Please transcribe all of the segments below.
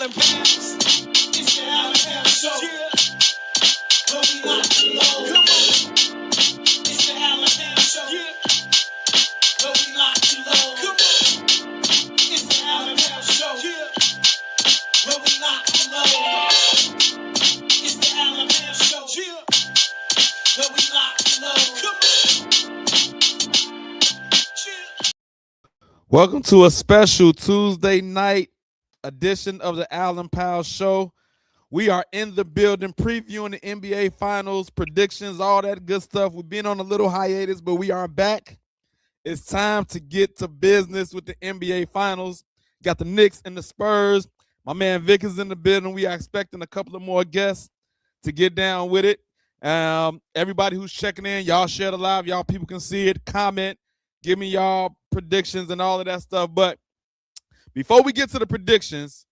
Allen Pounds. It's the Allen Pounds Show. Where we lock and load. Come on. It's the Allen Pounds Show. Where we lock and load. Come on. It's the Allen Pounds Show. Where we lock and load. It's the Allen Pounds Show. Where we lock and load. Come on. Welcome to a special Tuesday night edition of the Allen Powell Show. We are in the building previewing the NBA Finals, predictions, all that good stuff. We've been on a little hiatus, but we are back. It's time to get to business with the NBA Finals. Got the Knicks and the Spurs. My man Vic is in the building. We are expecting a couple of more guests to get down with it. Everybody who's checking in, y'all share the live. Y'all people can see it. Comment. Give me y'all predictions and all of that stuff. But before we get to the predictions,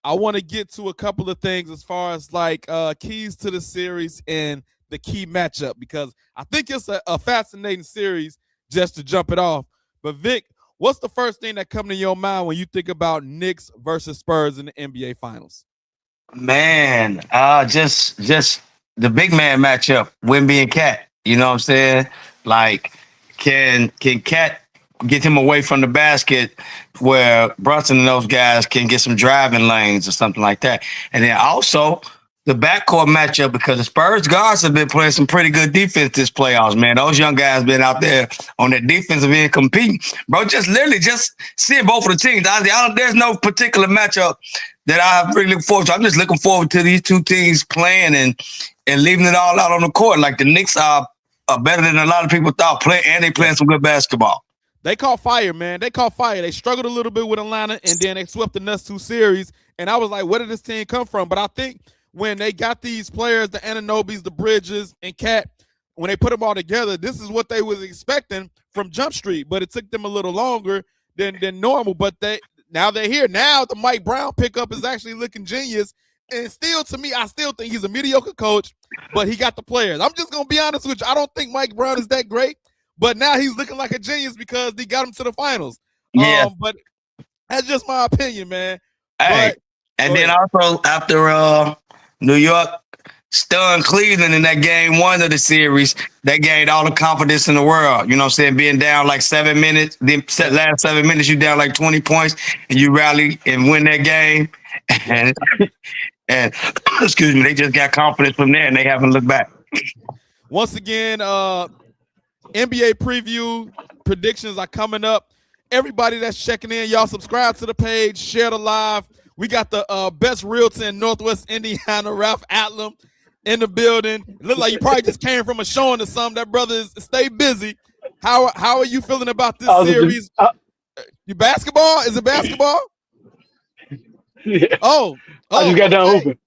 I want to get to a couple of things as far as like keys to the series and the key matchup, because I think it's a fascinating series just to jump it off. But Vic, what's the first thing that comes to your mind when you think about Knicks versus Spurs in the NBA Finals? Man, just the big man matchup, Wemby and Cat. You know what I'm saying? Like, can Cat get him away from the basket where Brunson and those guys can get some driving lanes or something like that? And then also the backcourt matchup, because the Spurs guards have been playing some pretty good defense this playoffs, man. Those young guys been out there on the defensive end competing. Bro, just seeing both of the teams. There's no particular matchup that I really look forward to. I'm just looking forward to these two teams playing and leaving it all out on the court. Like, the Knicks are better than a lot of people thought, and they playing some good basketball. They caught fire, man. They caught fire. They struggled a little bit with Atlanta, and then they swept the next two series. And I was like, where did this team come from? But I think when they got these players, the Anunobys, the Bridges, and Cat, when they put them all together, this is what they was expecting from Jump Street. But it took them a little longer than normal. But now they're here. Now the Mike Brown pickup is actually looking genius. And still, to me, I still think he's a mediocre coach, but he got the players. I'm just going to be honest with you. I don't think Mike Brown is that great. But now he's looking like a genius because he got him to the finals. Yeah. But that's just my opinion, man. Hey, then also after New York stunned Cleveland in that game one of the series, that gained all the confidence in the world. You know what I'm saying? Being down like 7 minutes, the last 7 minutes, you down like 20 points, and you rally and win that game. And excuse me, they just got confidence from there, and they haven't looked back. Once again, NBA preview predictions are coming up. Everybody that's checking in, y'all subscribe to the page, share the live. We got the best realtor in Northwest Indiana, Ralph Atlam, in the building. It look like you probably just came from a showing or something. That brother stay busy. How are you feeling about this series? You basketball? Is it basketball? Yeah. Oh, I just got done hooping.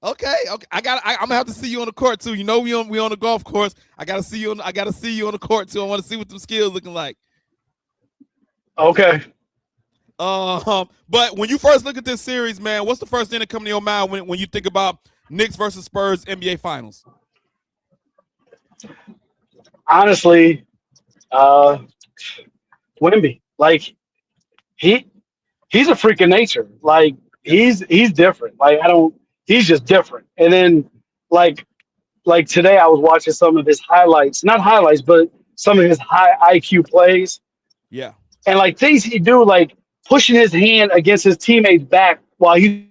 Okay. I'm gonna have to see you on the court too. You know, we on the golf course. I gotta see you on the court too. I want to see what them skills looking like. Okay. But when you first look at this series, man, what's the first thing that comes to your mind when you think about Knicks versus Spurs NBA Finals? Honestly, Wemby, like he's a freak of nature. Like he's different. Like he's just different. And then like today I was watching some of his highlights, not highlights, but some of his high IQ plays. Yeah. And like things he do, like pushing his hand against his teammate's back while he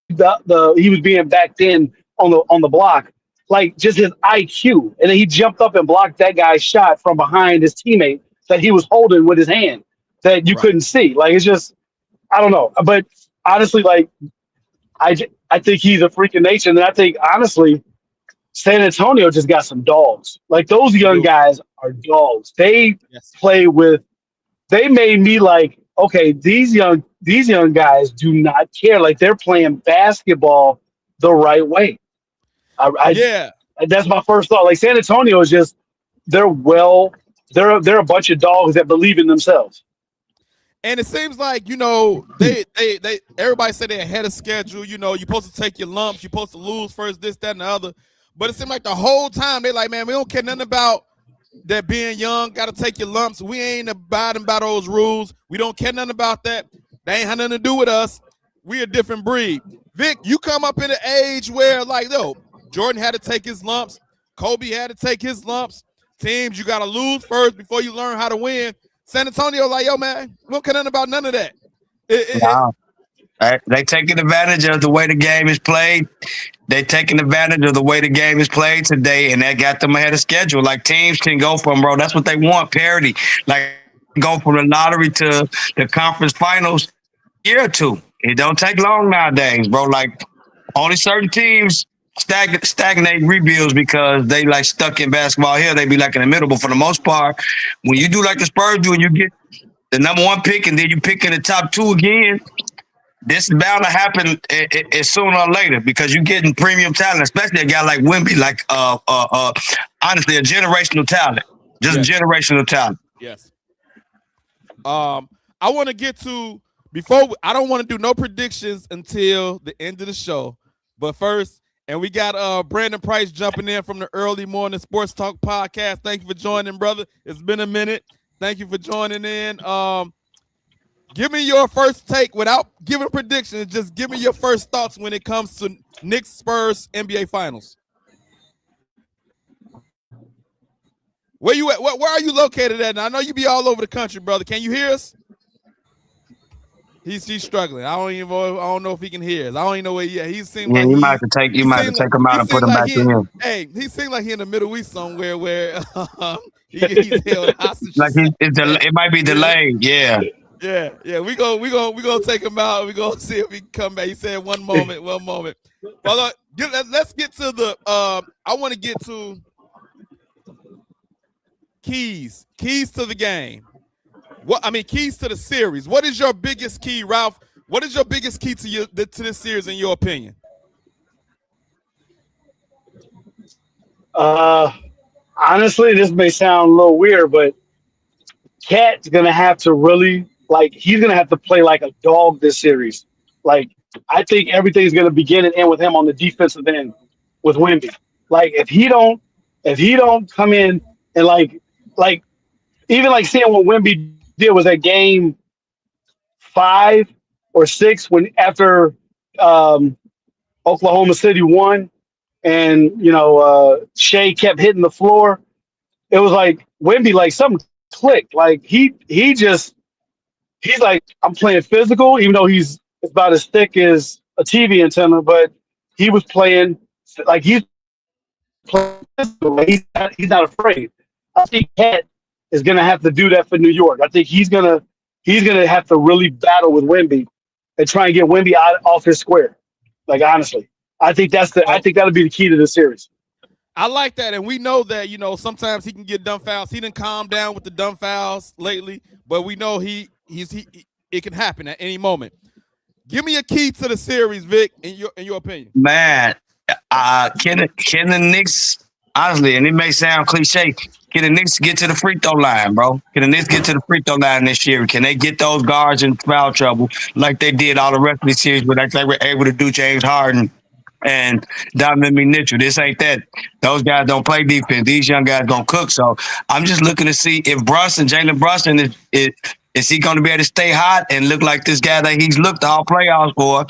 was being backed in on the block, like just his IQ. And then he jumped up and blocked that guy's shot from behind his teammate that he was holding with his hand that you couldn't see. Like, it's just, I don't know. But honestly, like, I think he's a freak of nature. And I think, honestly, San Antonio just got some dogs. Like, those young guys are dogs. They play with, they made me like, okay, these young guys do not care. Like, they're playing basketball the right way. That's my first thought. Like, San Antonio is just, they're a bunch of dogs that believe in themselves. And it seems like, you know, they everybody say they're ahead of schedule. You know, you're supposed to take your lumps. You're supposed to lose first, this, that, and the other. But it seemed like the whole time they like, man, we don't care nothing about that being young. Got to take your lumps. We ain't abiding by those rules. We don't care nothing about that. They ain't had nothing to do with us. we a different breed. Vic, you come up in an age where like, yo, Jordan had to take his lumps. Kobe had to take his lumps. Teams, you got to lose first before you learn how to win. San Antonio, like, yo, man, we don't care nothing about none of that. Wow. They taking advantage of the way the game is played. They taking advantage of the way the game is played today, and that got them ahead of schedule. Like teams can go from, bro. That's what they want, parity. Like go from the lottery to the conference finals year or two. It don't take long nowadays, bro. Like only certain teams stagnate rebuilds because they like stuck in basketball here. They be like in the middle, but for the most part, when you do like the Spurs do, and you get the number one pick, and then you pick in the top two again. This is bound to happen sooner or later because you're getting premium talent, especially a guy like Wemby, like honestly a generational talent, just generational talent. Yes. I want to get to I don't want to do no predictions until the end of the show, but first, and we got Brandon Price jumping in from the Early Morning Sports Talk podcast. Thank you for joining, brother. It's been a minute. Thank you for joining in. Give me your first take without giving predictions. Just give me your first thoughts when it comes to Knicks Spurs NBA Finals. Where you at? Where are you located at? Now, I know you be all over the country, brother. Can you hear us? He's struggling. I don't know if he can hear us. I don't even know where he at. He seems like you might have to take him out and put him back in. Hey, he seems like he in the Middle East somewhere where he's held hostage. Like it might be delayed. Yeah. Yeah. We gonna take him out. We gonna see if he can come back. He said one moment. Well, let's get to the. I want to get to keys to the game. Keys to the series. What is your biggest key, Ralph? What is your biggest key to this series, in your opinion? Honestly, this may sound a little weird, but Cat's gonna have to really he's gonna have to play like a dog this series. Like I think everything's gonna begin and end with him on the defensive end with Wemby. Like if he don't come in and like even like seeing what Wemby did was at game 5 or 6 when after Oklahoma City won and Shea kept hitting the floor. It was like Wemby, like something clicked. Like he's like, I'm playing physical, even though he's about as thick as a TV antenna, but he was playing like he's playing physical. Like he's not afraid. I think Cat is gonna have to do that for New York. I think he's gonna have to really battle with Wemby and try and get Wemby off his square. Like honestly, I think that'll be the key to the series. I like that, and we know that sometimes he can get dumb fouls. He didn't calm down with the dumb fouls lately, but we know it can happen at any moment. Give me a key to the series, Vic, in your opinion. Man, can the Knicks, honestly, and it may sound cliche, can the Knicks get to the free throw line, bro? Can the Knicks get to the free throw line this year? Can they get those guards in foul trouble like they did all the rest of the series, but like they were able to do James Harden and Donovan Mitchell? This ain't that. Those guys don't play defense. These young guys gonna cook. So I'm just looking to see if Jalen Brunson is he going to be able to stay hot and look like this guy that he's looked all playoffs for?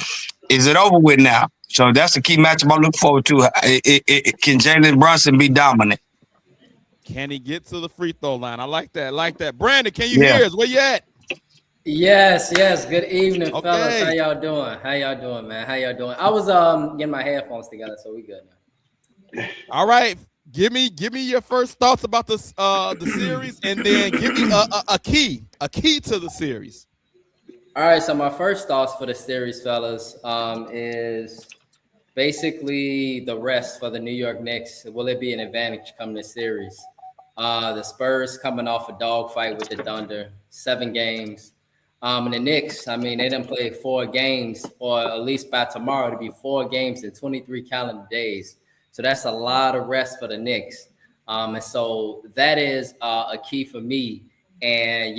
Is it over with now? So that's the key matchup I'm looking forward to. Can Jalen Brunson be dominant? Can he get to the free throw line? I like that. Brandon, can you hear us? Where you at? Yes. Good evening, fellas. How y'all doing, man? How y'all doing? I was getting my headphones together, so we good now. All right. Give me your first thoughts about the series, and then give me a key to the series. All right, so my first thoughts for the series, fellas, is basically the rest for the New York Knicks. Will it be an advantage come this series? The Spurs coming off a dogfight with the Thunder, 7 games. And the Knicks, I mean, they done played 4 games, or at least by tomorrow to be 4 games in 23 calendar days. So that's a lot of rest for the Knicks. And so that is a key for me. And,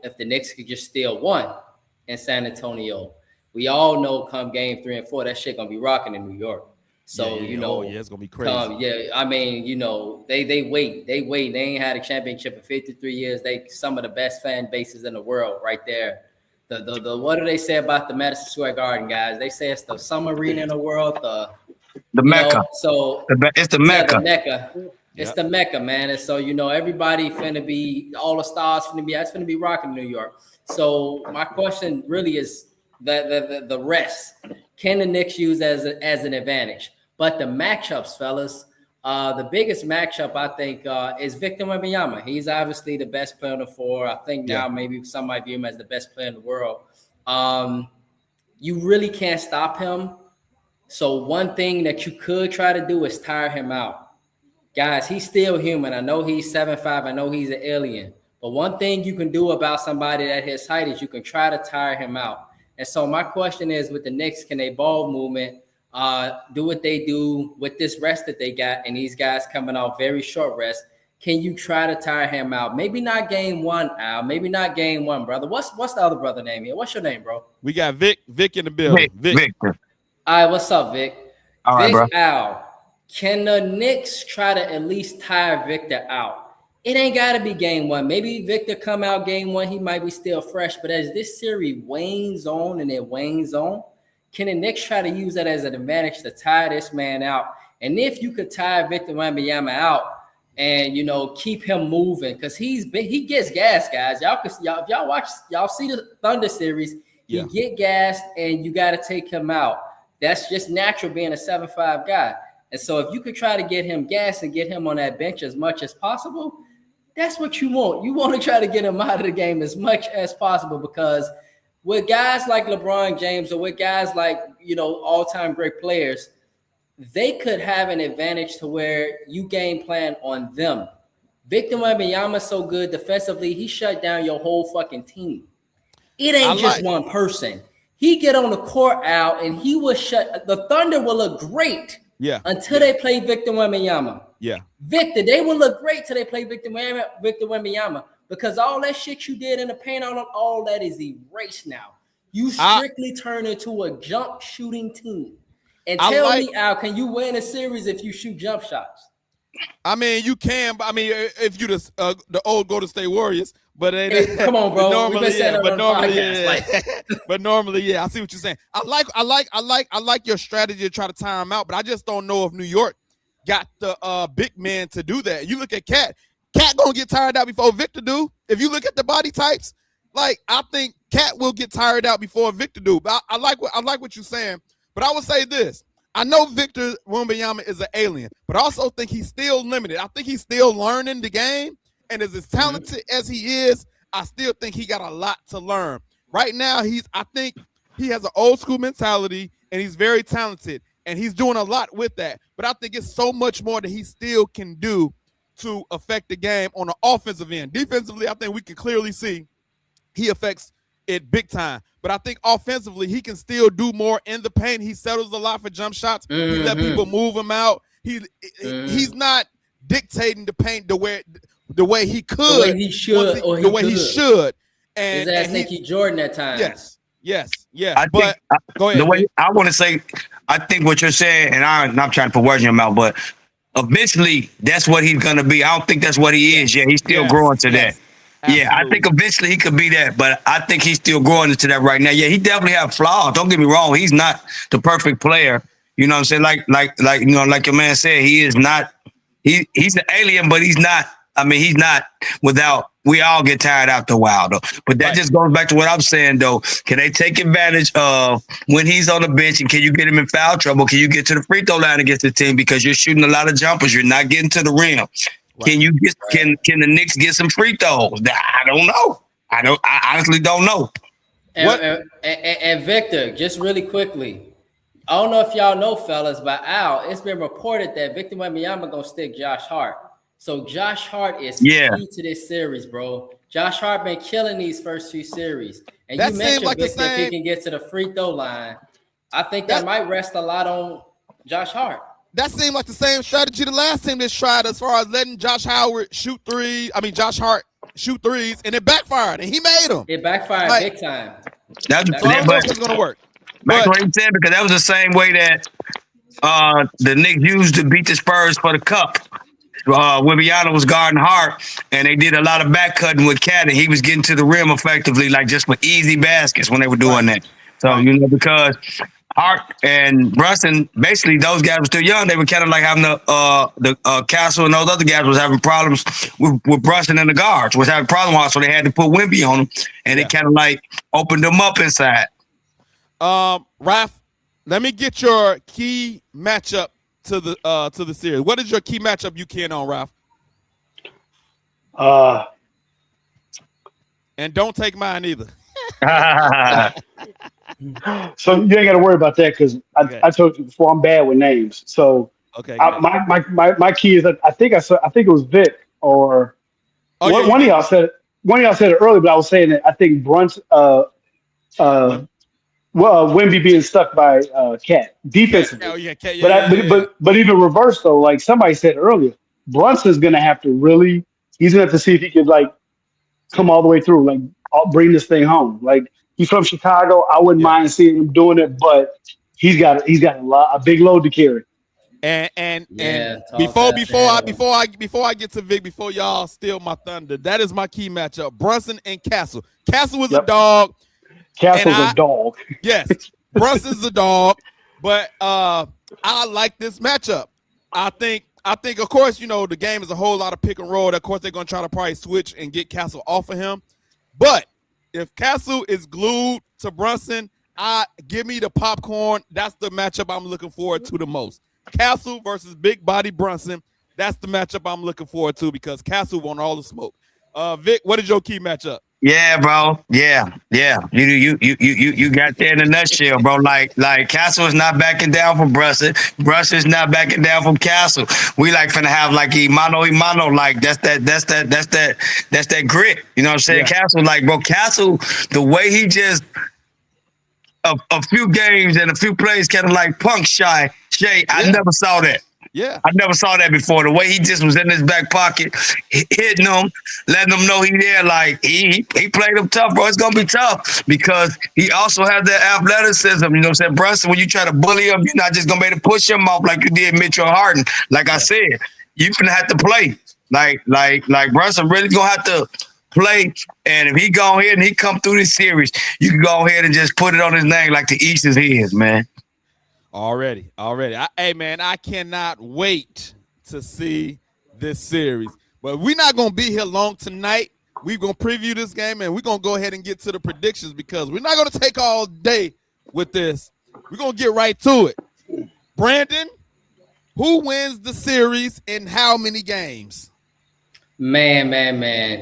if the Knicks could just steal 1 in San Antonio, we all know come game 3 and 4, that shit going to be rocking in New York. So, it's going to be crazy. I mean, they wait. They ain't had a championship in 53 years. They some of the best fan bases in the world right there. the what do they say about the Madison Square Garden, guys? They say it's the summer arena in the world. The Mecca. So It's the yeah, Mecca. the Mecca. It's Yep. the Mecca, man. And so, everybody finna be, all the stars that's finna be rocking New York. So my question really is the rest. Can the Knicks use as an advantage? But the matchups, fellas, the biggest matchup I think is Victor Wembanyama. He's obviously the best player on the floor. I think now maybe some might view him as the best player in the world. You really can't stop him. So one thing that you could try to do is tire him out. Guys, he's still human. I know he's 7'5". I know he's an alien. But one thing you can do about somebody at his height is you can try to tire him out. And so my question is, with the Knicks, can they ball movement do what they do with this rest that they got and these guys coming off very short rest? Can you try to tire him out? Maybe not game one, Al. Maybe not game one, brother. What's the other brother name here? What's your name, bro? We got Vic in the building. Victor. All right, what's up, Vic? All right, bro. Al. Can the Knicks try to at least tire Victor out? It ain't got to be game one. Maybe Victor come out game one. He might be still fresh. But as this series wanes on and it wanes on, can the Knicks try to use that as an advantage to tire this man out? And if you could tire Victor Wembanyama out and, keep him moving, because he gets gas, guys. If y'all see the Thunder series, he get gassed and you got to take him out. That's just natural being a 7'5" guy. And so if you could try to get him gas and get him on that bench as much as possible, that's what you want. You want to try to get him out of the game as much as possible, because with guys like LeBron James or with guys like, all-time great players, they could have an advantage to where you game plan on them. Victor Wembanyama so good defensively, he shut down your whole fucking team. It ain't just one person. He get on the court out and he will shut – the Thunder will look great. Yeah. Until they play Victor Wembanyama. Yeah. Victor, they will look great till they play Victor Wembanyama, because all that shit you did in the paint on them, all that is erased now. You strictly turn into a jump shooting team. And tell me, Al, can you win a series if you shoot jump shots? I mean, you can, but I mean, if you the old Golden State Warriors, but come on, bro. Normally, but normally, I see what you're saying. I like your strategy to try to tire him out, but I just don't know if New York got the big man to do that. You look at Cat gonna get tired out before Victor do. If you look at the body types, I think Cat will get tired out before Victor do. But I like what you're saying. But I would say this. I know Victor Wembanyama is an alien, but I also think he's still limited. I think he's still learning the game, and as talented as he is, I still think he got a lot to learn. Right now, I think he has an old school mentality, and he's very talented, and he's doing a lot with that. But I think it's so much more that he still can do to affect the game on the offensive end. Defensively, I think we can clearly see he affects it big time. But I think offensively, he can still do more in the paint. He settles a lot for jump shots. He let people move him out. He's not dictating the paint the way he could, the way he should. And his ass Nicky Jordan at times. Yes. Go ahead. The way I want to say, I think what you're saying, and I'm not trying to put words in your mouth, but eventually that's what he's gonna be. I don't think that's what he is yet. He's still growing to that. Absolutely. Yeah, I think eventually he could be that, but I think he's still growing into that right now. Yeah, he definitely have flaws. Don't get me wrong. He's not the perfect player. You know what I'm saying? Like your man said, he is not. He's an alien, but he's not. I mean, he's not without. We all get tired after a while, though. But that just goes back to what I'm saying, though. Can they take advantage of when he's on the bench, and can you get him in foul trouble? Can you get to the free throw line against the team because you're shooting a lot of jumpers? You're not getting to the rim. Right. Can you get? Can the Knicks get some free throws? I don't know. I honestly don't know. And Victor, just really quickly, I don't know if y'all know, fellas, but Al, it's been reported that Victor Wembanyama gonna stick Josh Hart. So Josh Hart is key to this series, bro. Josh Hart been killing these first two series. And that you mentioned Victor, if he can get to the free throw line, I think that might rest a lot on Josh Hart. That seemed like the same strategy the last team that's tried as far as letting Josh Hart shoot threes, and it backfired, and he made them. It backfired big time. That's going to work. That's what he said, because that was the same way that the Knicks used to beat the Spurs for the cup. Wimbiana was guarding Hart, and they did a lot of back cutting with Cat, and he was getting to the rim effectively, like just with easy baskets when they were doing that. So because Hart and Brunson, basically those guys were still young. They were kind of like having the Castle and those other guys was having problems with Brunson and the guards was having problems, so they had to put Wimby on them, and it kind of like opened them up inside. Raph, let me get your key matchup to the series. What is your key matchup you can on, Raph? And don't take mine either. So you ain't got to worry about that because I told you before I'm bad with names. So my key is that I think it was Vic or one of y'all said it. One of y'all said it earlier, but I was saying that I think Wemby being stuck by Cat defensively. But even reverse though, like somebody said earlier, Brunson's gonna have to really. He's gonna have to see if he could like come all the way through, like bring this thing home. Like he's from Chicago, I wouldn't mind seeing him doing it, but he's got a big load to carry. And before I get to Vic, before y'all steal my thunder, that is my key matchup: Brunson and Castle. Castle is a dog. Castle's a dog. Yes, Brunson's a dog, but I like this matchup. I think, of course, the game is a whole lot of pick and roll. Of course, they're going to try to probably switch and get Castle off of him. But if Castle is glued to Brunson, give me the popcorn. That's the matchup I'm looking forward to the most. Castle versus big body Brunson. That's the matchup I'm looking forward to because Castle won all the smoke. Vic, what is your key matchup? Yeah, bro. Yeah. You got there in a nutshell, bro. Like Castle is not backing down from Brunson. Brunson's not backing down from Castle. We like finna have like mano, like that's that grit. You know what I'm saying? Yeah. Castle, like, bro, Castle, the way he just a few games and a few plays kind of like punk Shay. I never saw that. Yeah, I never saw that before. The way he just was in his back pocket, hitting them, letting them know he there. Like he played them tough, bro. It's gonna be tough because he also has that athleticism. You know what I'm saying? Brunson, when you try to bully him, you're not just gonna be able to push him off like you did Mitchell Harden. Like I said, you're gonna have to play. Like Brunson really gonna have to play. And if he go ahead and he come through this series, you can go ahead and just put it on his name like the East is his, man. Already. Hey, man, I cannot wait to see this series. But we're not going to be here long tonight. We're going to preview this game, and we're going to go ahead and get to the predictions because we're not going to take all day with this. We're going to get right to it. Brandon, who wins the series in how many games? Man.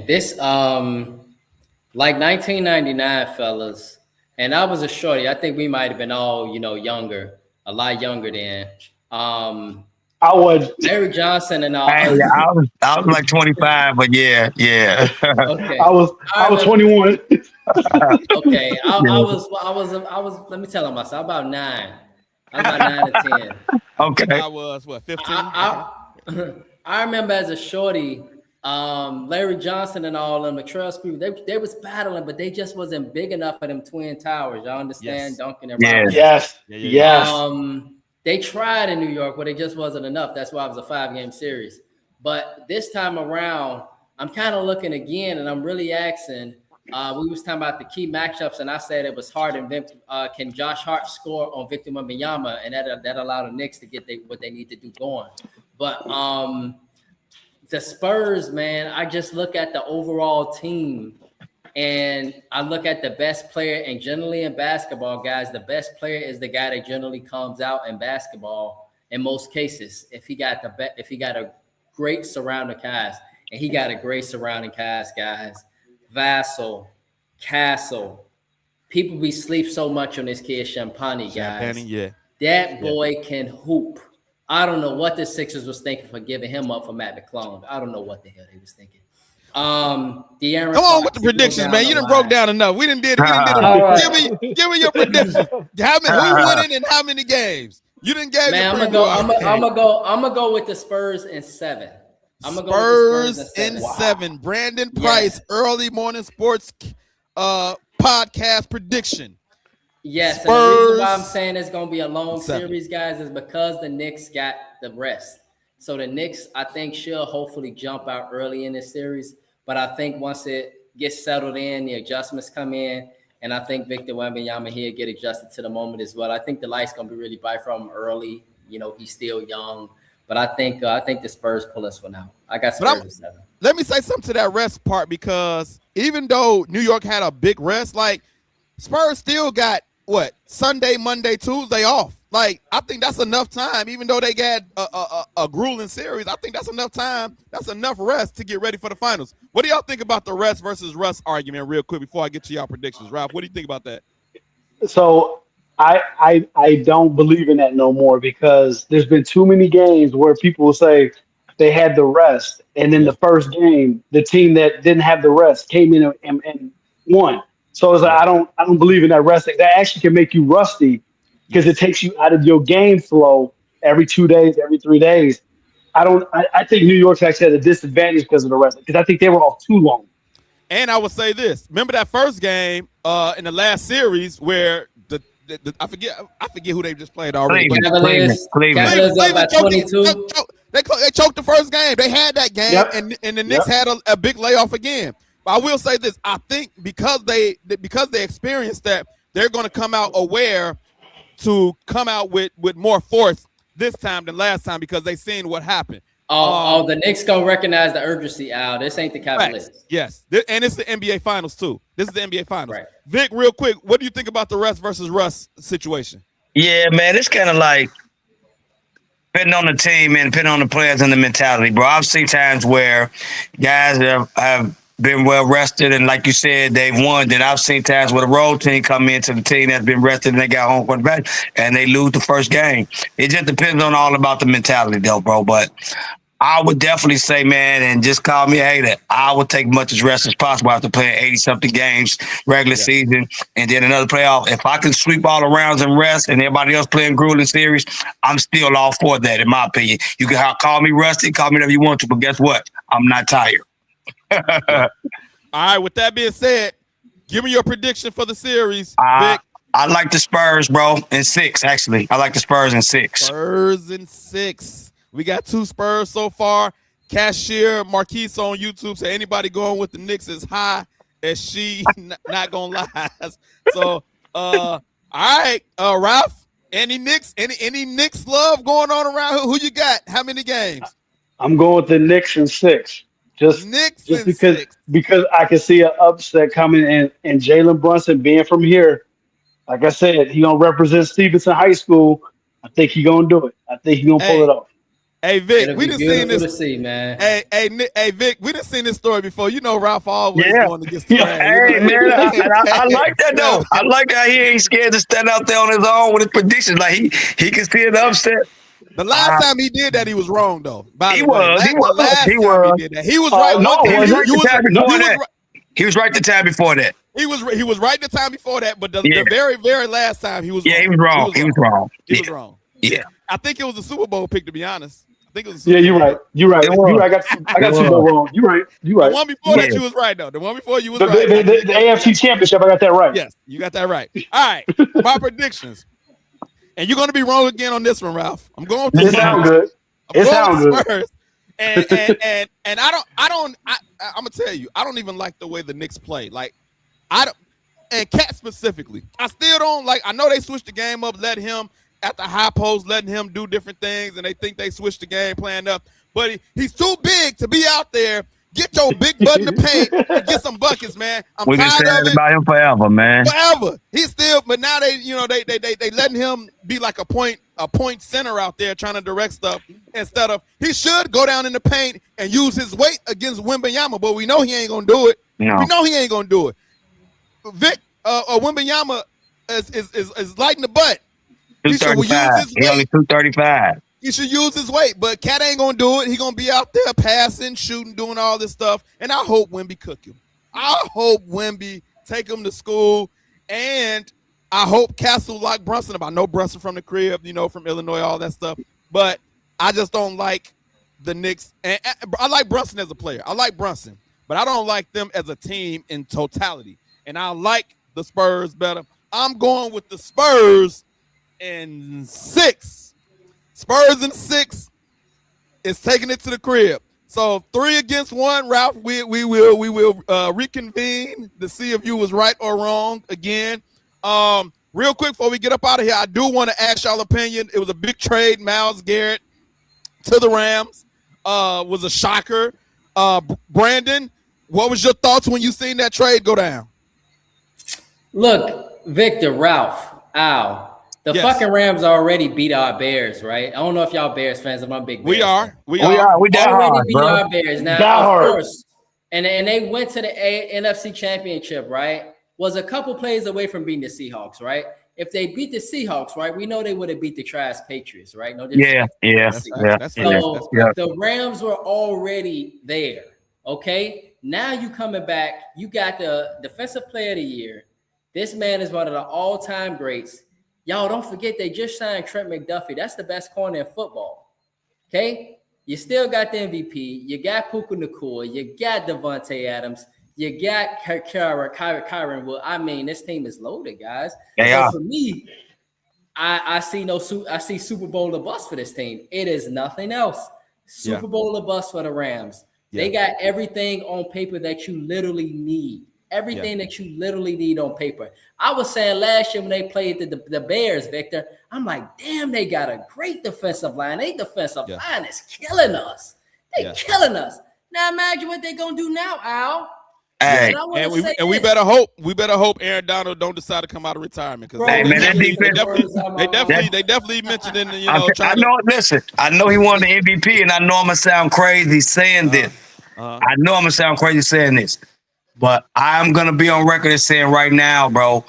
This, like 1999, fellas, and I was a shorty. I think we might have been all, younger. A lot younger than I was Larry Johnson and all. I was like 25, but yeah. Okay. I was 21. Okay, I was. Let me tell him myself. About 9. I'm about 9 or 10. Okay. I was 15. I remember as a shorty, Larry Johnson and all them, the Trail Speed, they was battling, but they just wasn't big enough for them Twin Towers. Y'all understand? Yes. Duncan and Robinson. Yes. They tried in New York, but it just wasn't enough. That's why it was a 5-game series. But this time around, I'm kind of looking again, and I'm really asking. We was talking about the key matchups, and I said it was hard. And can Josh Hart score on Victor Wembanyama, and that allowed the Knicks to get what they need to do going. But the Spurs, man, I just look at the overall team and I look at the best player. And generally in basketball, guys, the best player is the guy that generally comes out in basketball in most cases. If he got a great surrounding cast, and he got a great surrounding cast, guys. Vassell, Castle. People be sleep so much on this kid Champagny, guys. That boy can hoop. I don't know what the Sixers was thinking for giving him up for Matt McClung. I don't know what the hell they was thinking. De'Aaron Come on with the predictions, man. You done broke down enough. We done did it. Right. Give me your predictions. Who winning in how many games? You didn't get. Man, I'm gonna go with the Spurs in 7. Spurs in 7. Brandon Price, Early Morning Sports podcast prediction. Yes, Spurs, and the reason why I'm saying it's going to be a long series, guys, is because the Knicks got the rest. So the Knicks, I think, should hopefully jump out early in this series. But I think once it gets settled in, the adjustments come in, and I think Victor Wembanyama here get adjusted to the moment as well. I think the light's gonna be really bright from him early. You know, he's still young, but I think the Spurs pull this one out. I got Spurs at 7. Let me say something to that rest part, because even though New York had a big rest, like Spurs still got what, Sunday, Monday, Tuesday off. Like, I think that's enough time, even though they got a grueling series. I think that's enough time. That's enough rest to get ready for the finals. What do y'all think about the rest versus rust argument real quick before I get to y'all predictions? Ralph, what do you think about that? So I don't believe in that no more, because there's been too many games where people will say they had the rest, and then Yeah. the first game, the team that didn't have the rest came in and won. So it's like I don't believe in that rest. That actually can make you rusty, because it Yes. takes you out of your game flow every 2 days, every 3 days. I think New York's actually at a disadvantage because of the rest, because I think they were off too long. And I would say this. Remember that first game in the last series where the I forget who they just played already. Cavaliers up by 22. They choked the first game. They had that game, Yep. and the Knicks had a big layoff again. But I will say this: I think because they experienced that, they're going to come out aware to come out with more force this time than last time, because they seen what happened. The Knicks gonna recognize the urgency, Al. This ain't the Cavaliers. Right. Yes, and it's the NBA Finals too. This is the NBA Finals. Right. Vic, real quick, what do you think about the rest versus rust situation? Yeah, man, it's kind of like depending on the team and depending on the players and the mentality, bro. I've seen times where guys have been well rested, and like you said, they've won. Then I've seen times where the road team come into the team that's been rested and they got home court back and they lose the first game. It just depends on all about the mentality, though, bro. But I would definitely say, man, and just call me a hater, I would take much as rest as possible after playing 80-something games regular season and then another playoff. If I can sweep all the rounds and rest and everybody else playing grueling series, I'm still all for that, in my opinion. You can call me rusty, call me whatever you want to, but guess what? I'm not tired. All right, with that being said, give me your prediction for the series, Vic. I like the Spurs, bro, in 6, actually. I like the Spurs in 6. Spurs in 6. We got 2 Spurs so far. Cashier Marquise on YouTube said anybody going with the Knicks is high as she, not gonna lie. So all right, Ralph, any Knicks love going on around? Who you got? How many games? I'm going with the Knicks in 6. Just because I can see an upset coming, and Jalen Brunson being from here, like I said, he gonna represent Stevenson High School. I think he gonna do it. I think he gonna pull it off. Hey Vic, we done seen this. To see, man. Hey Vic, we done seen this story before. You know Ralph always going against the grain. Hey man, I like that though. I like how he ain't scared to stand out there on his own with his predictions. Like he can see an upset. The last time he did that, he was wrong though. He was right. He was right the time before that. He was right the time before that, but the very, very last time he was wrong. He was wrong. He was wrong. Yeah. I think it was a Super Bowl pick, to be honest. I think it was. You're right. I got Super Bowl wrong. You're right. The one before that, you was right though. The one before you was right. The AFC Championship, I got that right. Yes, you got that right. All right, my predictions, and you're going to be wrong again on this one, Ralph. I'm going. It sounds good. It sounds good. And I'm gonna tell you, I don't even like the way the Knicks play. Like, I don't, and Cat specifically, I still don't like. I know they switched the game up, let him at the high post, letting him do different things, and they think they switched the game plan up. But he's too big to be out there. Get your big butt in the paint and get some buckets, man. We've been saying about him forever, man. Forever. He's still, but now they letting him be like a point center out there trying to direct stuff instead of he should go down in the paint and use his weight against Wembanyama, but we know he ain't gonna do it. No. We know he ain't gonna do it. Vic Wembanyama is light in the butt. He should use his weight. He only 235. He should use his weight, but Cat ain't gonna do it. He gonna be out there passing, shooting, doing all this stuff. And I hope Wemby cook him. I hope Wemby take him to school, and I hope Castle like Brunson. I know Brunson from the crib, from Illinois, all that stuff. But I just don't like the Knicks. And I like Brunson as a player. I like Brunson, but I don't like them as a team in totality. And I like the Spurs better. I'm going with the Spurs in 6. Spurs in 6. is taking it to the crib. So 3-1, Ralph. We will reconvene to see if you was right or wrong again. Real quick before we get up out of here, I do want to ask y'all opinion. It was a big trade. Myles Garrett to the Rams was a shocker. Brandon, what was your thoughts when you seen that trade go down? Look, Victor, Ralph, Al. The fucking Rams already beat our Bears, right? I don't know if y'all Bears fans. I'm a big Bears fan. We already beat our Bears. Now, of course, and they went to the NFC Championship, right? Was a couple plays away from beating the Seahawks, right? If they beat the Seahawks, right, we know they would have beat the trash Patriots, right? No, yeah. The Rams were already there. Okay, now you coming back. You got the Defensive Player of the Year. This man is one of the all-time greats. Y'all don't forget they just signed Trent McDuffie. That's the best corner in football. Okay? You still got the MVP. You got Puka Nacua. You got Devontae Adams. You got Kyron Wood. I mean, this team is loaded, guys. So for me, I see Super Bowl or bust for this team. It is nothing else. Super Bowl or bust for the Rams. Yeah. They got everything on paper that you literally need. Everything that you literally need on paper. I was saying last year when they played the Bears, Victor, I'm like, damn, they got a great defensive line. Their defensive line is killing us. They're killing us. Now imagine what they're gonna do now, Al. Hey, and we better hope Aaron Donald don't decide to come out of retirement because they definitely mentioned in I know. Listen, I know he won the MVP, and I know I'm gonna sound crazy saying this. I know I'm gonna sound crazy saying this. But I'm going to be on record as saying right now, bro,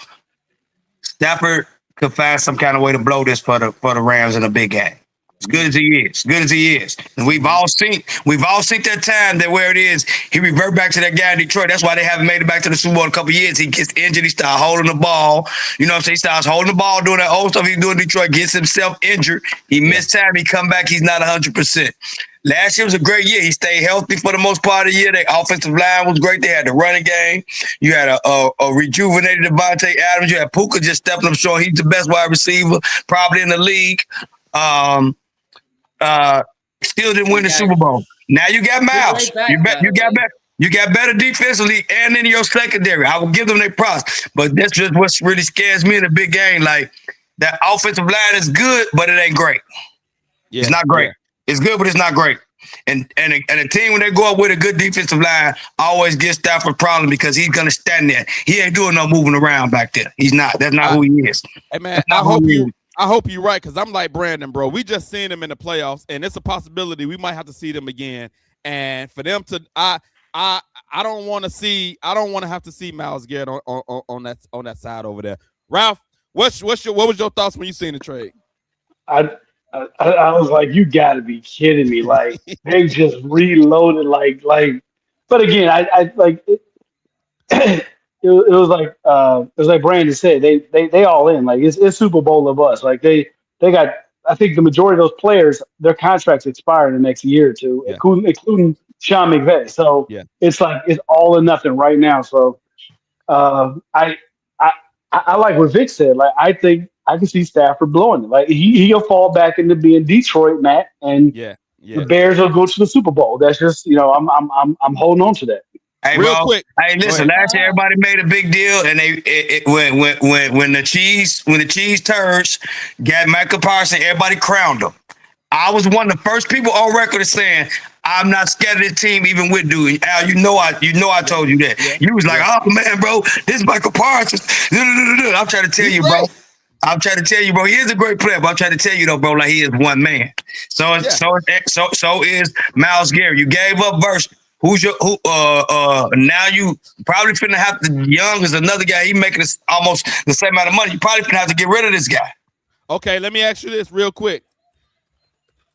Stafford could find some kind of way to blow this for the Rams in a big game. As good as he is. And we've all seen that time that where it is, he revert back to that guy in Detroit. That's why they haven't made it back to the Super Bowl in a couple of years. He gets injured. He starts holding the ball. You know what I'm saying? He starts holding the ball, doing that old stuff he's doing in Detroit, gets himself injured. He missed time. He come back. He's not 100%. Last year was a great year. He stayed healthy for the most part of the year. Their offensive line was great. They had the running game. You had a rejuvenated Devontae Adams. You had Puka just stepping up short. He's the best wide receiver probably in the league. Still didn't win the Super Bowl. Now you got Myles. You got better defensively and in your secondary. I will give them their props. But that's just what really scares me in a big game. Like that offensive line is good, but it ain't great. It's not great. Yeah. It's good, but it's not great. And a team when they go up with a good defensive line always gives Stafford a problem because he's gonna stand there. He ain't doing no moving around back there. He's not. That's not who he is. Hey man, I hope you're right because I'm like Brandon, bro. We just seen him in the playoffs, and it's a possibility we might have to see them again. And for them to, I don't want to have to see Myles Garrett on that side over there. Ralph, what was your thoughts when you seen the trade? I was like, you got to be kidding me! Like they just reloaded, like. But again, I like it. It was like Brandon said, they all in. Like it's Super Bowl of us. Like they got. I think the majority of those players, their contracts expire in the next year or two, including Sean McVay. So it's like it's all or nothing right now. So I like what Vic said. Like I think I can see Stafford blowing it. Like he'll fall back into being Detroit, Matt, and the Bears will go to the Super Bowl. That's just I'm holding on to that. Hey, real bro, quick. Hey, listen. Last year, everybody made a big deal, and when the cheese turds got Michael Parsons, everybody crowned him. I was one of the first people on record of saying I'm not scared of this team, even with Dewey. Al, you know I told you that. Yeah. You was like, oh man, bro, this is Michael Parsons. I'm trying to tell you, bro. I'm trying to tell you, bro. He is a great player, but I'm trying to tell you, though, bro, like he is one man. So is Myles Garrett. You gave up verse. Now you probably finna have to. Young is another guy. He making almost the same amount of money. You probably finna have to get rid of this guy. Okay, let me ask you this real quick.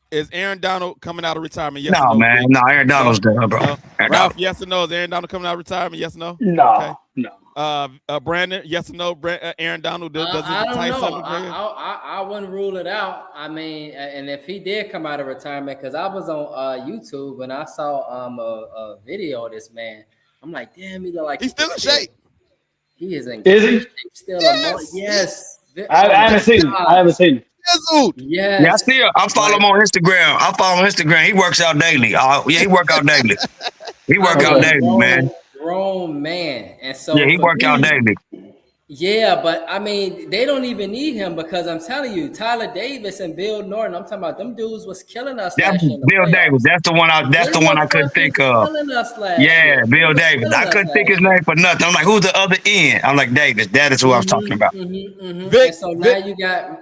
Is Aaron Donald coming out of retirement? Yes or no, man. No, Aaron Donald's done, bro. Ralph, yes or no? Is Aaron Donald coming out of retirement? Yes or no? No, no. Brandon, yes or no? Aaron Donald does he I don't know. I wouldn't rule it out. I mean, and if he did come out of retirement, because I was on YouTube and I saw a video of this man. I'm like, damn, he look like he's still in shape. He is in great shape still. Yes. I haven't seen him. chiseled. Yes. Yeah, I follow him on Instagram. He works out daily. He work out daily. He I work mean, out daily, man. grown man. And Yeah, so he for work out me, daily. yeah, but I mean, they don't even need him because I'm telling you, Tyler Davis and Bill Norton, I'm talking about them dudes was killing us That's last year in the Bill Davis. playoffs. That's the one. That's They the one were I couldn't fucking think of. killing us last Yeah, year. They Bill were Davis. killing I us couldn't think last his name for nothing. I'm like, who's the other end? I'm like, Davis. That is who I was talking about. Vic, And so now you got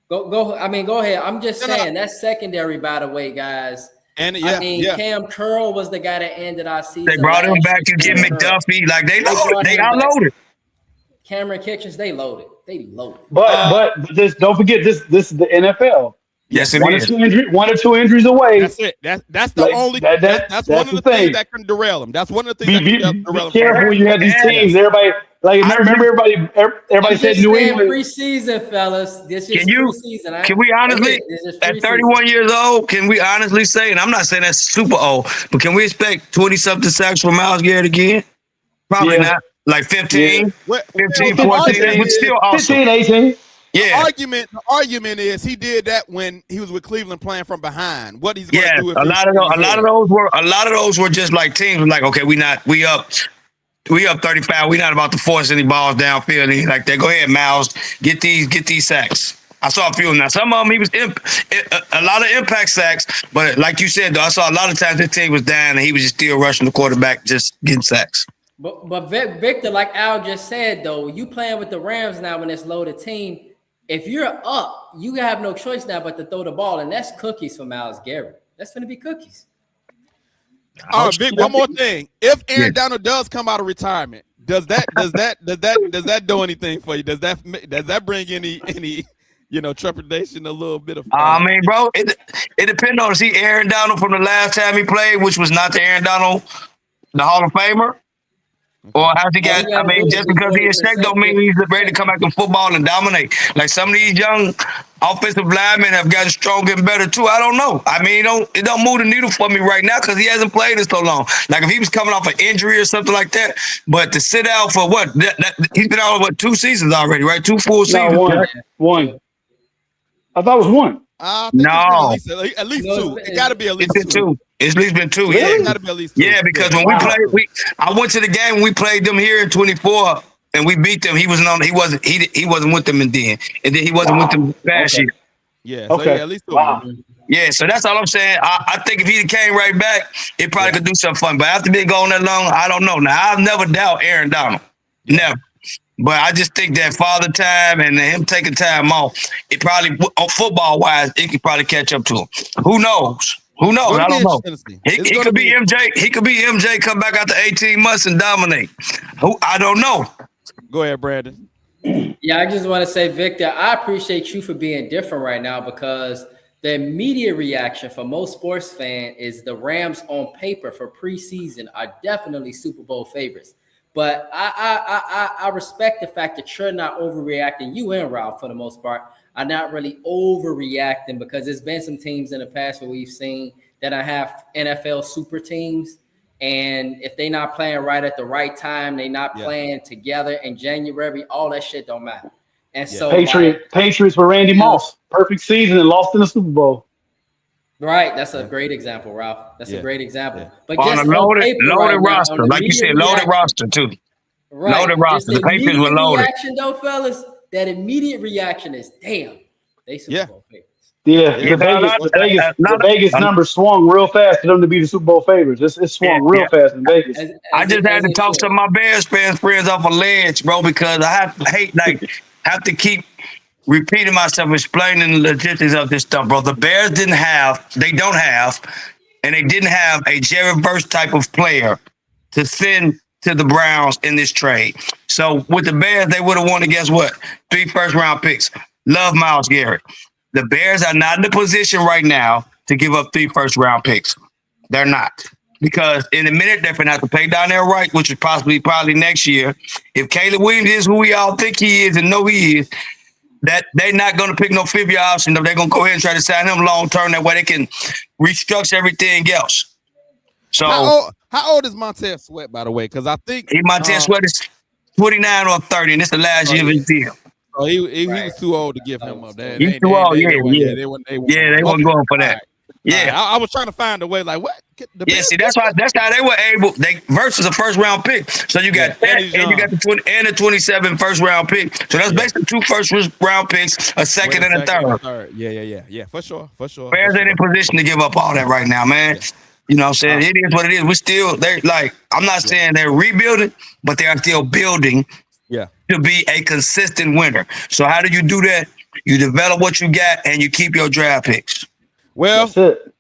go. I mean, go ahead. I'm just saying that's secondary, by the way, guys. And I mean, Cam Curl was the guy that ended our season. They brought him last back to year. Jim McDuffie. Like they brought loaded. They him back. unloaded. Cameron Kitchens, they loaded. But this, don't forget this. This is the NFL. Yes, it one is. Or two injuries away. That's it. That's the only. That's one of the things that can derail them. That's one of the things that can derail them. Be careful when you have these teams. Everybody, like remember, everybody said New England preseason, fellas. This is preseason. Can we honestly, at 31 years old, can we honestly say, and I'm not saying that's super old, but can we expect 20-something sacks from Myles Garrett again? Probably not. Like 15, 15, 14, but still awesome. 15, 18. Yeah. The argument is he did that when he was with Cleveland playing from behind. What he's going to do? A lot of those were just like teams were like, okay, we up 35. We're not about to force any balls downfield. And he's like, go ahead, Myles, get these sacks. I saw a few of them. Now, some of them he was a lot of impact sacks, but like you said, though, I saw a lot of times his team was down and he was just still rushing the quarterback, just getting sacks. But Victor, like Al just said, though, you playing with the Rams now when it's loaded team. If you're up, you have no choice now but to throw the ball, and that's cookies for Myles Garrett. That's going to be cookies. All right, Vic. One more thing: if Aaron Donald does come out of retirement, does that do anything for you? Does that bring any trepidation? A little bit of. I mean, bro, it depends on see Aaron Donald from the last time he played, which was not the Aaron Donald, the Hall of Famer. Or has he got? I mean, just because he is sick don't mean he's ready to come back to football and dominate. Like some of these young offensive linemen have gotten stronger and better too. I don't know. I mean, it don't move the needle for me right now because he hasn't played it so long. Like if he was coming off an injury or something like that, but to sit out for what? He's been out 2 seasons already, right? 2 full seasons. No, one. I thought it was one. No, at least 2. It got to be at least 2. It's at least been 2. Really? Yeah, It got to be at least 2. Yeah, because when we played, I went to the game when we played them here in 24, and we beat them. He wasn't with them and then he wasn't with them last year. Yeah. So yeah, at least 2. Wow. Yeah, so that's all I'm saying. I think if he came right back, it probably could do something fun. But after being gone that long, I don't know. Now I'll never doubt Aaron Donald, never. But I just think that father time and him taking time off, it probably, football wise, it could probably catch up to him. Who knows? I don't know. He could be MJ. He could be MJ. Come back after 18 months and dominate. I don't know. Go ahead, Brandon. Yeah, I just want to say, Victor, I appreciate you for being different right now because the immediate reaction for most sports fans is the Rams on paper for preseason are definitely Super Bowl favorites. But I respect the fact that you're not overreacting. You and Ralph, for the most part, are not really overreacting because there's been some teams in the past where we've seen that I have NFL super teams. And if they're not playing right at the right time, they're not playing together in January, all that shit don't matter. And so Patriots with Randy Moss, perfect season and lost in the Super Bowl. Right, that's a great example, Ralph. That's a great example. Yeah. But on just a loaded roster, like you said, loaded roster too. Right. Loaded roster. The Patriots were loaded. Reaction though, fellas, that immediate reaction is damn. They Super Bowl favorites. Yeah, the Vegas number swung real fast for them to be the Super Bowl favorites. It swung real fast in Vegas. I just had to talk some of my Bears friends off a ledge, bro, because I have to keep repeating myself, explaining the logistics of this stuff, bro. The Bears don't have, and they didn't have a Jerry Verse type of player to send to the Browns in this trade. So with the Bears, they would have won, guess what? 3 first-round picks. Love Myles Garrett. The Bears are not in the position right now to give up 3 first-round picks. They're not. Because in a minute, they're going to have to pay Donnell Wright, which is probably next year. If Caleb Williams is who we all think he is and know he is, that they're not going to pick no 5-year option. They're going to go ahead and try to sign him long-term. That way they can restructure everything else. So how old is Montez Sweat, by the way? Because I think Montez Sweat is 29 or 30, and it's the last year of his deal. So he Right. was too old to give him up. They He's too old. they Yeah, weren't- yeah. they weren't They going. wasn't going for that. All Yeah. right. I was trying to find a way. Like what? The Yeah, Bears see, that's how they were able. They versus a first round pick. So you got that, and and you got the 20 and the 27 first round pick. So that's basically 2 first round picks, a second and a third. Yeah. For sure. Bears ain't in position to give up all that right now, man. Yeah. You know what I'm saying? It is what it is. We still they're like, I'm not saying they're rebuilding, but they are still building to be a consistent winner. So how do you do that? You develop what you got and you keep your draft picks. Well, That's it.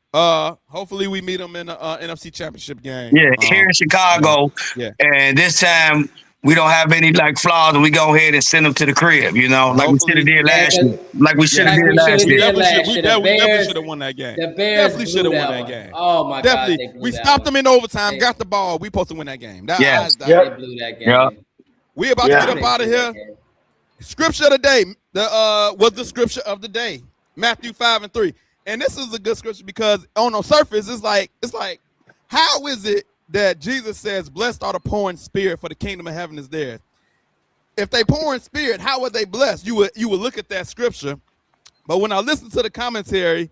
hopefully we meet them in the NFC Championship game. Yeah, here in Chicago. Yeah. And this time we don't have any like flaws, and we go ahead and send them to the crib. You know, like we should have did last year. Like we should have did last We year. definitely should have won that game. The Bears Definitely should have won that one. game. Oh my Definitely. God! We stopped them in overtime, got the ball. We supposed to win that game. They blew that game. Yeah. We about to get up out of here. Scripture of the day was the scripture of the day, Matthew 5:3, and this is a good scripture because on the surface it's like how is it that Jesus says, "Blessed are the poor in spirit, for the kingdom of heaven is theirs"? If they poor in spirit, how are they blessed? You would look at that scripture, but when I listened to the commentary,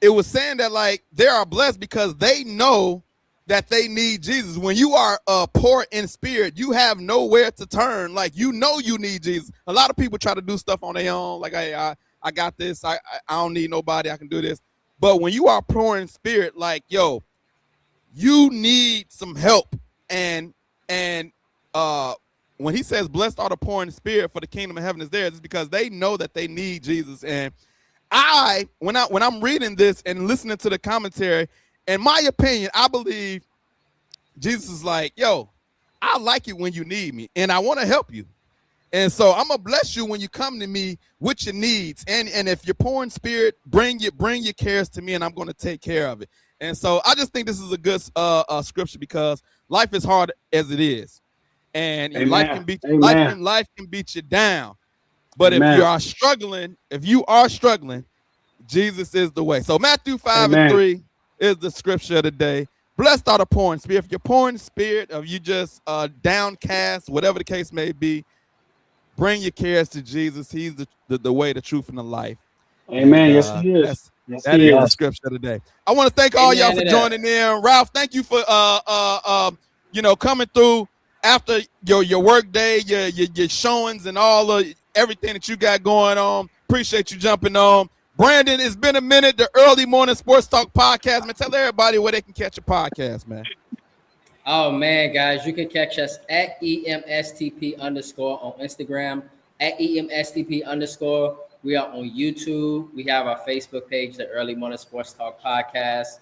it was saying that like they are blessed because they know that they need Jesus. When you are poor in spirit, you have nowhere to turn. Like, you know you need Jesus. A lot of people try to do stuff on their own. Like, hey, I got this. I don't need nobody. I can do this. But when you are poor in spirit, like, yo, you need some help. And when he says, blessed are the poor in spirit, for the kingdom of heaven is theirs, it's because they know that they need Jesus. And when I'm reading this and listening to the commentary, in my opinion, I believe Jesus is like, yo, I like it when you need me, and I want to help you. And so I'm going to bless you when you come to me with your needs. And if you're poor in spirit, bring your cares to me, and I'm going to take care of it. And so I just think this is a good scripture because life is hard as it is. And life can beat you down. But if you are struggling, Jesus is the way. So Matthew 5:3 is the scripture of the day. Blessed are the poor in spirit. If you're poor in spirit, or you just downcast, whatever the case may be, bring your cares to Jesus. He's the way, the truth, and the life. Amen. Yes, he is. That is the scripture of the day. I want to thank all y'all for joining in. Ralph, thank you for coming through after your work day, your showings, and everything that you got going on. Appreciate you jumping on. Brandon, it's been a minute. The Early Morning Sports Talk podcast, man. Tell everybody where they can catch a podcast, man. Oh man, guys, you can catch us at EMSTP_ on Instagram, at EMSTP_. We are on YouTube. We have our Facebook page, the Early Morning Sports Talk podcast.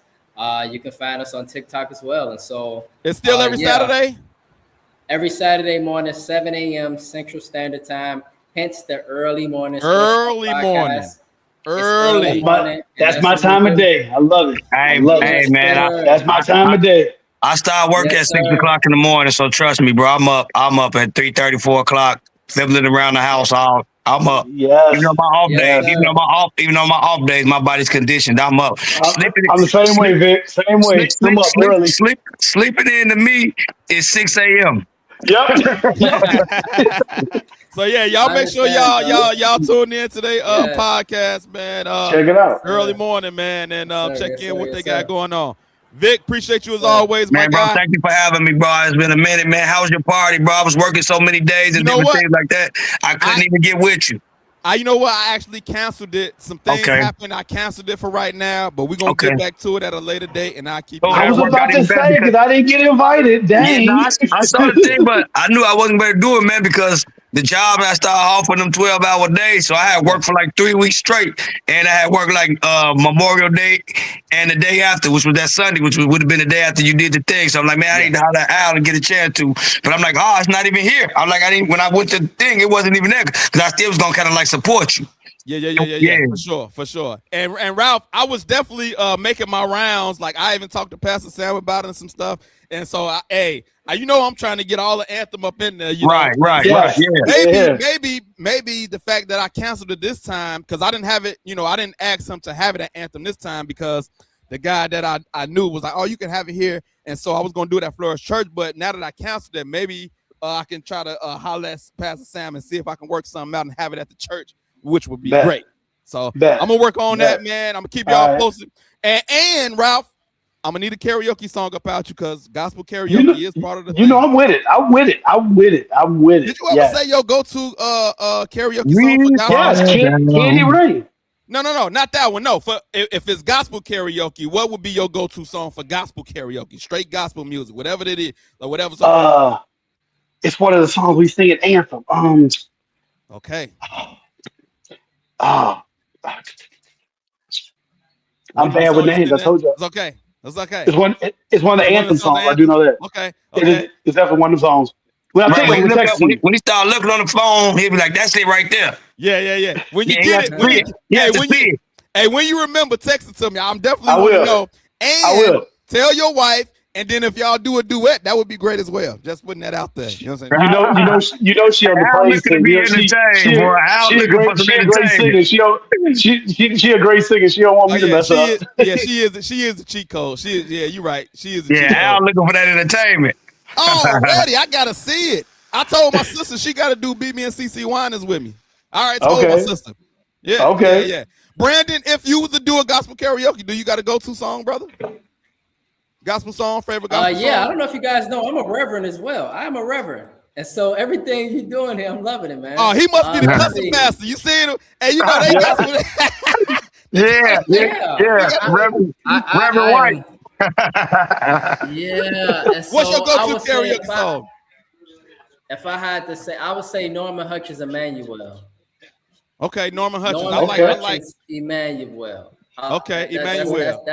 You can find us on TikTok as well. And so it's still every Saturday? Every Saturday morning, 7 a.m. Central Standard Time. Hence the Early Morning. Early morning. That's my time of day. I love it. Hey, man, that's my time of day. I start work at 6 o'clock in the morning, so trust me, bro. I'm up at 3:30, 4 o'clock, fiddling around the house. I'm up. Yes. Even on my off days, even on my off days, my body's conditioned. I'm up. I'm the same way, Vic. Same way. I'm up early. Sleeping in to me is 6 a.m. Yep. So yeah, y'all make sure y'all tune in to their podcast, man. Check it out. Early morning, man, and check in what they got going on. Vic, appreciate you as always, man, my bro. guy. Thank you for having me, bro. It's been a minute, man. How was your party, bro? I was working so many days and different things like that. I couldn't even get with you. You know what? I actually canceled it. Some things happened. I canceled it for right now, but we're gonna get back to it at a later date, and I'll keep. I was about to say because I didn't get invited. Dang. Yeah, I saw the thing, but I knew I wasn't going to do it, man, because the job I started offering them 12-hour days, so I had work for like 3 weeks straight, and I had work like Memorial Day and the day after, which was that Sunday, which would have been the day after you did the thing. So I'm like, man, I need to holler out and get a chance to, but I'm like, oh, it's not even here. I'm like, when I went to the thing, it wasn't even there because I still was gonna kind of like support you. Yeah, for sure. And Ralph, I was definitely making my rounds. Like I even talked to Pastor Sam about it and some stuff. And so, I'm trying to get all the anthem up in there. Right. Yeah. Maybe the fact that I canceled it this time because I didn't have it. I didn't ask him to have it at anthem this time because the guy that I knew was like, oh, you can have it here. And so I was going to do it at Flourish Church. But now that I canceled it, maybe I can try to holler at Pastor Sam and see if I can work something out and have it at the church, which would be Bet. great. So Bet. I'm gonna work on Bet. that, man. I'm gonna keep y'all right. posted. And Ralph, I'm gonna need a karaoke song about you because gospel karaoke is part of the thing. I'm with it. I'm with it. Did you ever say your go-to karaoke song for gospel? Yes, Candy Rain. No, not that one. No, for if it's gospel karaoke, what would be your go-to song for gospel karaoke? Straight gospel music, whatever it is, or whatever song. It's one of the songs we sing at Anthem. Okay. I'm bad with names. I told you. It's okay. It's okay. It's one of the Anthem songs. I do know that. Okay. It's definitely one of the songs. When he start looking on the phone, he'll be like, "That's it right there." Yeah. When you get it, when you remember, text it to me. I'm definitely want to know. And I will tell your wife. And then if y'all do a duet, that would be great as well. Just putting that out there. You know what I'm saying? You know she on the praise team. She a great singer. She a great singer. She don't want me to mess up. She is the cheat code. You're right. She is the cheat code. Al looking for that entertainment. Already, I gotta see it. I told my sister she gotta do Beat Me and CC Winans with me. All right, told my sister. Yeah. Okay. Yeah. Brandon, if you was to do a gospel karaoke, do you got a go-to song, brother? Gospel song, favorite gospel song? I don't know if you guys know, I'm a reverend as well. I'm a reverend. And so everything you're doing here, I'm loving it, man. Oh, he must be the custom master. You see him? Hey, you know they gospel. Yeah. Reverend White. Yeah. What's your go-to karaoke song? If I had to say, I would say Norman Hutchins' Emmanuel. Okay, Norman Hutchins. Norman I like Emmanuel. Okay, Emmanuel.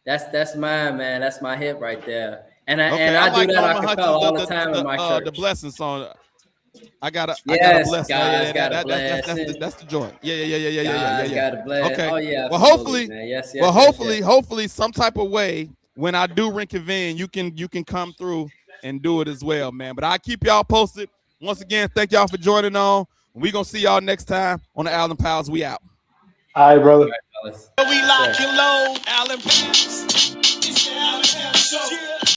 That's mine, man. That's my hit right there. And I do that a cappella all the time in my church. The blessing song. I gotta bless. God's got a blessing. That's the joint. Yeah. Got a blessing. Okay. Oh yeah. Well, hopefully, yes. Hopefully, some type of way when I do reconvene, you can come through and do it as well, man. But I keep y'all posted. Once again, thank y'all for joining on. We gonna see y'all next time on the Allen Powers. We out. All right, brother. We lock and load, Allen Powers. It's the Allen Powers Show.